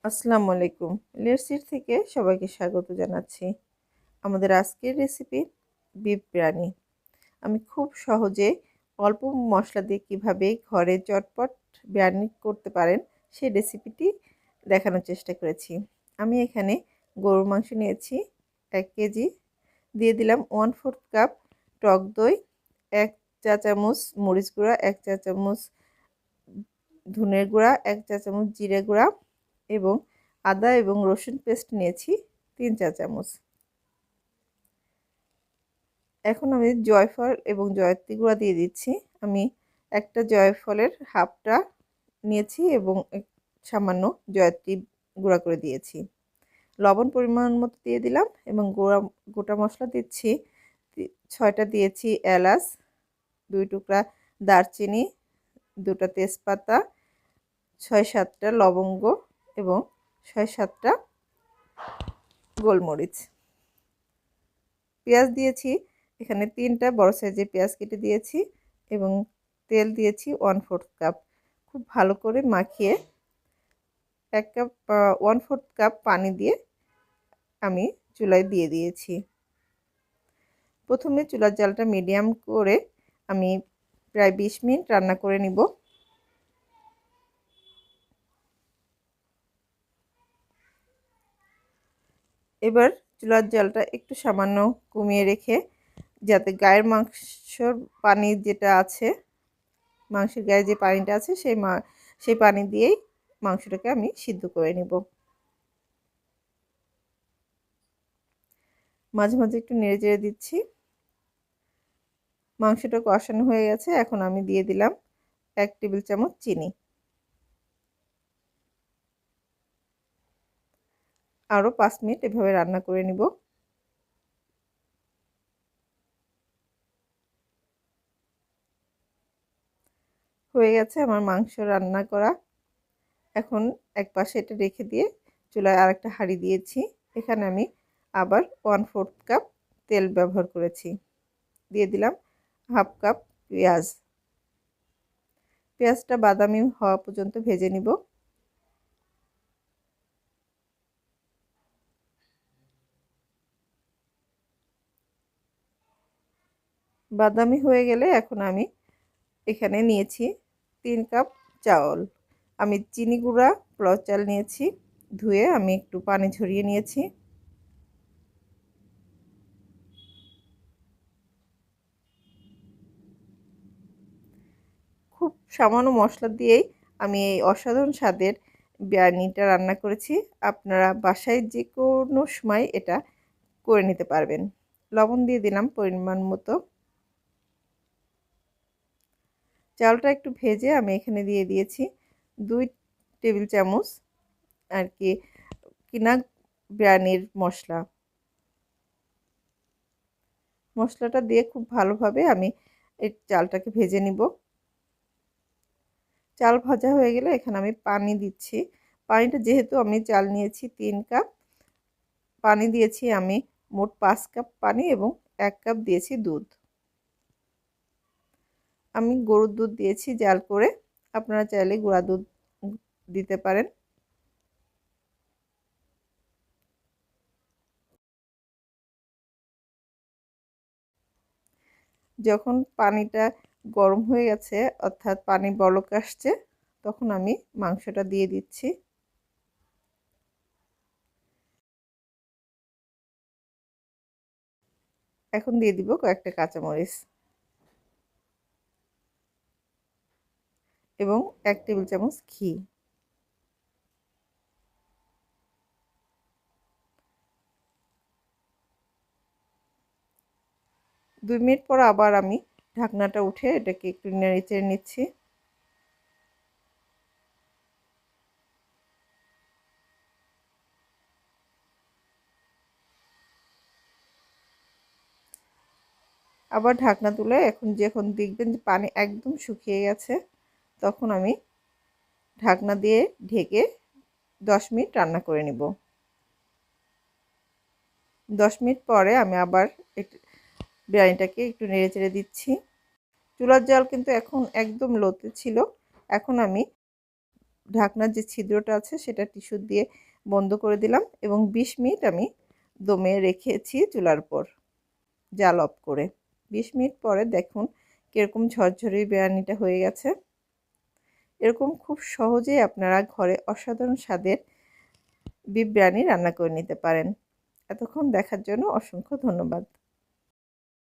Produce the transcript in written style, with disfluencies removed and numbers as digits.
আসসালামু আলাইকুম। লেটসিট থেকে সবাইকে স্বাগত জানাচ্ছি। আমাদের আজকের রেসিপি বিফ বিরিয়ানি। আমি খুব সহজে অল্প মশলা দিয়ে কিভাবে ঘরে চটপট বিরিয়ানি করতে পারেন সেই রেসিপিটি দেখানোর চেষ্টা করেছি। আমি এখানে গরুর মাংস নিয়েছি 1 কেজি, দিয়ে দিলাম 1/4 কাপ টক দই, 1 চা চামচ মরিচ গুঁড়া, 1 চা চামচ ধনের গুঁড়া, 1 চা চামচ জিরে গুঁড়া এবং আদা এবং রসুন পেস্ট নিয়েছি 3 চা চামচ। এখন আমি জয়ফল এবং জয়ত্রী গুঁড়া দিয়ে দিচ্ছি। আমি একটা জয়ফলের হাফটা নিয়েছি এবং সামান্য জয়ত্রী গুঁড়া করে দিয়েছি। লবণ পরিমাণ মতো দিয়ে দিলাম এবং গোটা মশলা দিচ্ছি 6টা দিয়েছি এলাচ, 2 টুকরা দারচিনি, 2টা তেজপাতা, 6-7টা লবঙ্গ এবং 6-7টা গোলমরিচ। পেঁয়াজ দিয়েছি এখানে 3টা বড় সাইজের পেঁয়াজ কেটে দিয়েছি এবং তেল দিয়েছি 1/4 কাপ। খুব ভালো করে মাখিয়ে 1/4 কাপ পানি দিয়ে আমি চুলায় দিয়ে দিয়েছি। প্রথমে চুলার জালটা মিডিয়াম করে আমি প্রায় 20 মিনিট রান্না করে নিব। এবার চুলার জালটা একটু সামান্য কমিয়ে রেখে, যাতে গায়ের মাংসর পানি যেটা আছে, মাংসের গায়ে যে পানিটা আছে সেই পানি দিয়েই মাংসটাকে আমি সিদ্ধ করে নিব। মাঝে মাঝে একটু নেড়ে চেড়ে দিচ্ছি। মাংসটা কষানো হয়ে গেছে, এখন আমি দিয়ে দিলাম 1 টেবিল চামচ চিনি। আরও 5 মিনিট এভাবে রান্না করে নিব। হয়ে গেছে আমার মাংস রান্না করা। এখন এক পাশে এটা রেখে দিয়ে চুলায় আরেকটা হাঁড়ি দিয়েছি। এখানে আমি আবার 1/4 কাপ তেল ব্যবহার করেছি। দিয়ে দিলাম হাফ কাপ পেঁয়াজ। পেঁয়াজটা বাদামি হওয়া পর্যন্ত ভেজে নিব। বাদামি হয়ে গেলে এখন আমি এখানে নিয়েছি 3 কাপ চাউল। আমি চিনি গুঁড়া পোলাও চাল নিয়েছি, ধুয়ে আমি একটু পানি ঝরিয়ে নিয়েছি। খুব সামান্য মশলা দিয়েই আমি এই অসাধারণ স্বাদের বিরিয়ানিটা রান্না করেছি। আপনারা বাসায় যে কোনো সময় এটা করে নিতে পারবেন। লবণ দিয়ে দিলাম পরিমাণ মতো। চালটা একটু ভেজে আমি এখানে দিয়ে দিয়েছি 2 টেবিল চামচ আর কি কিনা বিরিয়ানির মশলা। মশলাটা দিয়ে খুব ভালোভাবে আমি এই চালটাকে ভেজে নিব। চাল ভাজা হয়ে গেলে এখানে আমি পানি দিচ্ছি। পানিটা যেহেতু আমি চাল নিয়েছি 3 কাপ, পানি দিয়েছি আমি মোট 5 কাপ পানি এবং 1 কাপ দিয়েছি দুধ। আমি গরুর দুধ দিয়েছি জাল করে, আপনারা চাইলে গুঁড়া দুধ দিতে পারেন। যখন পানিটা গরম হয়ে গেছে, অর্থাৎ পানি বলক আসছে, তখন আমি মাংসটা দিয়ে দিচ্ছি। এখন দিয়ে দিব কয়েকটা কাঁচামরিচ এবং 1 টেবিল চামচ ঘি। দুই মিনিট পর আবার আমি ঢাকনাটা উঠে এটাকে একটু নেড়ে চেড়ে নিচ্ছি। আবার ঢাকনা তুলে যখন দেখবেন যে পানি একদম শুকিয়ে গেছে, তখন আমি ঢাকনা দিয়ে ঢেকে 10 মিনিট রান্না করে নিব। 10 মিনিট পরে আমি আবার বিরিয়ানিটাকে একটু নেড়ে চেড়ে দিচ্ছি। চুলার জাল কিন্তু এখন একদম লোতে ছিল। এখন আমি ঢাকনার যে ছিদ্রটা আছে সেটা টিস্যু দিয়ে বন্ধ করে দিলাম এবং 20 মিনিট আমি দমে রেখেছি চুলার উপর জাল অফ করে। 20 মিনিট পরে দেখুন কীরকম ঝরঝরে বিরিয়ানিটা হয়ে গেছে। এরকম খুব সহজেই আপনারা ঘরে অসাধারণ স্বাদের বিফ বিরিয়ানি রান্না করে নিতে পারেন। এতক্ষণ দেখার জন্য অসংখ্য ধন্যবাদ।